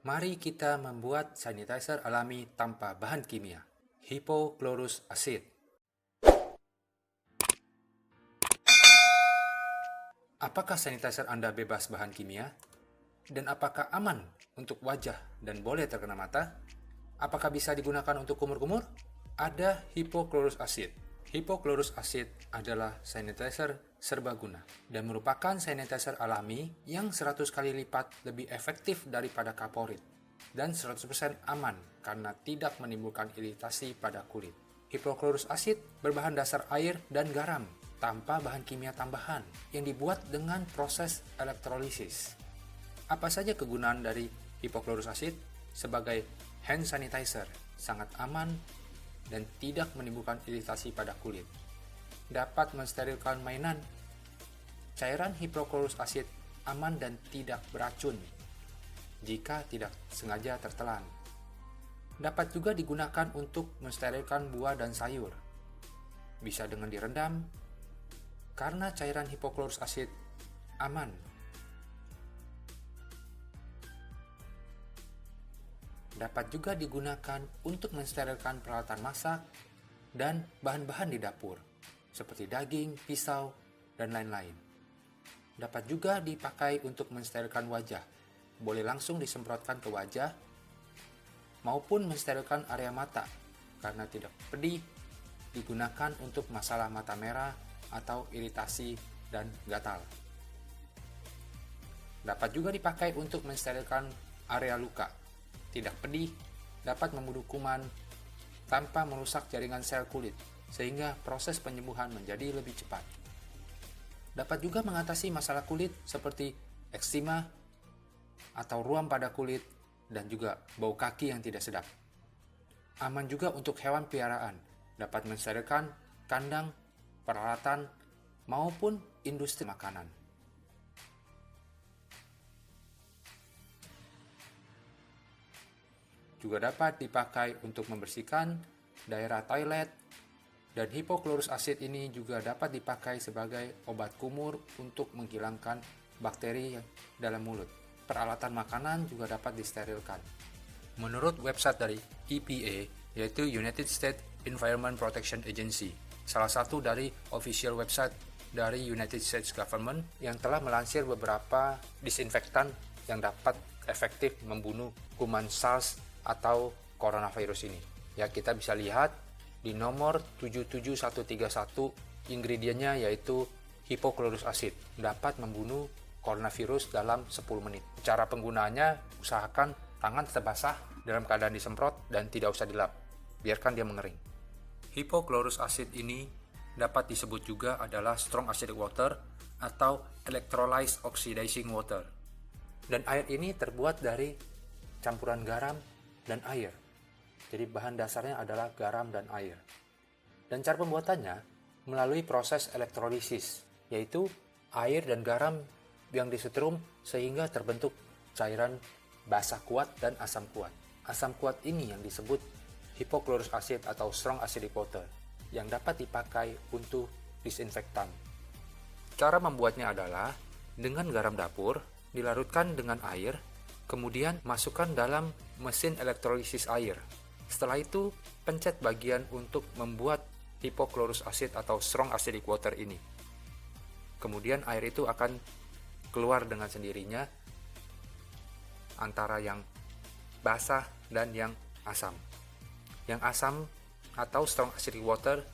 Mari kita membuat sanitizer alami tanpa bahan kimia, hipochlorous acid. Apakah sanitizer Anda bebas bahan kimia? Dan apakah aman untuk wajah dan boleh terkena mata? Apakah bisa digunakan untuk kumur-kumur? Ada hipochlorous acid. Hipochlorous acid adalah sanitizer serbaguna dan merupakan sanitizer alami yang 100 kali lipat lebih efektif daripada kaporit dan 100% aman karena tidak menimbulkan iritasi pada kulit. Hipochlorous acid berbahan dasar air dan garam tanpa bahan kimia tambahan yang dibuat dengan proses elektrolisis. Apa saja kegunaan dari hipochlorous acid? Sebagai hand sanitizer, sangat aman dan tidak menimbulkan iritasi pada kulit. Dapat mensterilkan mainan. Cairan hipochlorous acid aman dan tidak beracun jika tidak sengaja tertelan. Dapat juga digunakan untuk mensterilkan buah dan sayur. Bisa dengan direndam, karena cairan hipochlorous acid aman. Dapat juga digunakan untuk mensterilkan peralatan masak dan bahan-bahan di dapur, seperti daging, pisau, dan lain-lain. Dapat juga dipakai untuk mensterilkan wajah, boleh langsung disemprotkan ke wajah, maupun mensterilkan area mata, karena tidak pedih, digunakan untuk masalah mata merah atau iritasi dan gatal. Dapat juga dipakai untuk mensterilkan area luka, tidak pedih, dapat membunuh kuman tanpa merusak jaringan sel kulit, sehingga proses penyembuhan menjadi lebih cepat. Dapat juga mengatasi masalah kulit seperti eksima atau ruam pada kulit dan juga bau kaki yang tidak sedap. Aman juga untuk hewan piaraan, dapat mensterilkan kandang, peralatan, maupun industri makanan. Juga dapat dipakai untuk membersihkan daerah toilet, dan hipochlorous acid ini juga dapat dipakai sebagai obat kumur untuk menghilangkan bakteri dalam mulut. Peralatan makanan juga dapat disterilkan. Menurut website dari EPA, yaitu United States Environmental Protection Agency, salah satu dari official website dari United States Government yang telah melansir beberapa disinfektan yang dapat efektif membunuh kuman SARS atau coronavirus ini. Ya, kita bisa lihat di nomor 77131 ingredientnya yaitu hipochlorous acid, dapat membunuh coronavirus dalam 10 menit. Cara penggunaannya, usahakan tangan tetap basah dalam keadaan disemprot dan tidak usah dilap, biarkan dia mengering. Hipochlorous acid ini dapat disebut juga adalah strong acidic water atau electrolyzed oxidizing water. Dan air ini terbuat dari campuran garam dan air. Jadi bahan dasarnya adalah garam dan air. Dan cara pembuatannya melalui proses elektrolisis, yaitu air dan garam yang disetrum sehingga terbentuk cairan basa kuat dan asam kuat. Asam kuat ini yang disebut hipochlorous acid atau strong acidic water yang dapat dipakai untuk disinfektan. Cara membuatnya adalah dengan garam dapur dilarutkan dengan air, kemudian masukkan dalam mesin elektrolisis air. Setelah itu, pencet bagian untuk membuat hipochlorous acid atau strong acidic water ini. Kemudian air itu akan keluar dengan sendirinya antara yang basah dan yang asam. Yang asam atau strong acidic water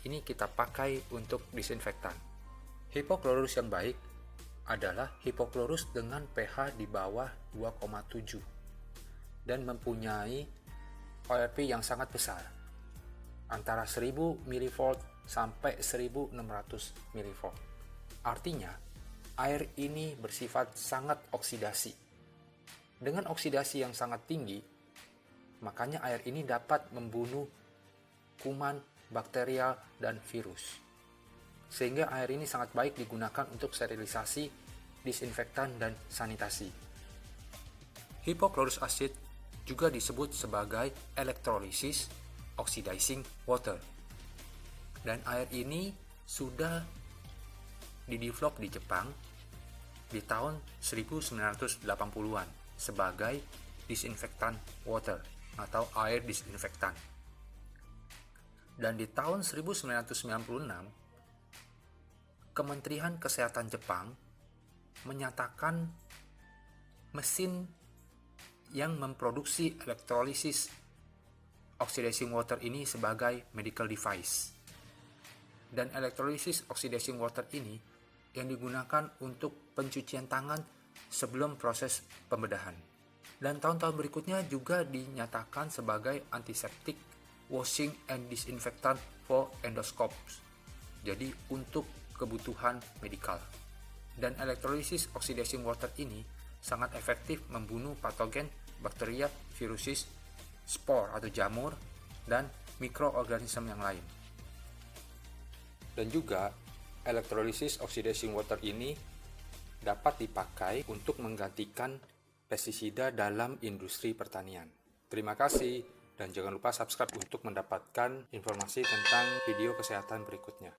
ini kita pakai untuk disinfektan. Hipochlorous yang baik adalah hipochlorous dengan pH di bawah 2,7 dan mempunyai ORP yang sangat besar, antara 1000 mV sampai 1600 mV. Artinya, air ini bersifat sangat oksidasi. Dengan oksidasi yang sangat tinggi, makanya air ini dapat membunuh kuman, bakterial, dan virus. Sehingga air ini sangat baik digunakan untuk sterilisasi, disinfektan, dan sanitasi. Hipochlorous acid juga disebut sebagai electrolysis oxidizing water. Dan air ini sudah didevelop di Jepang di tahun 1980-an sebagai disinfectant water atau air disinfektan. Dan di tahun 1996, Kementerian Kesehatan Jepang menyatakan mesin yang memproduksi elektrolisis oxidizing water ini sebagai medical device. Dan elektrolisis oxidizing water ini yang digunakan untuk pencucian tangan sebelum proses pembedahan. Dan tahun-tahun berikutnya juga dinyatakan sebagai antiseptik, washing and disinfectant for endoscopes. Jadi untuk kebutuhan medikal. Dan elektrolisis oxidizing water ini sangat efektif membunuh patogen, bakteria, virusis, spor atau jamur, dan mikroorganisme yang lain. Dan juga elektrolisis oxidizing water ini dapat dipakai untuk menggantikan pestisida dalam industri pertanian. Terima kasih, dan jangan lupa subscribe untuk mendapatkan informasi tentang video kesehatan berikutnya.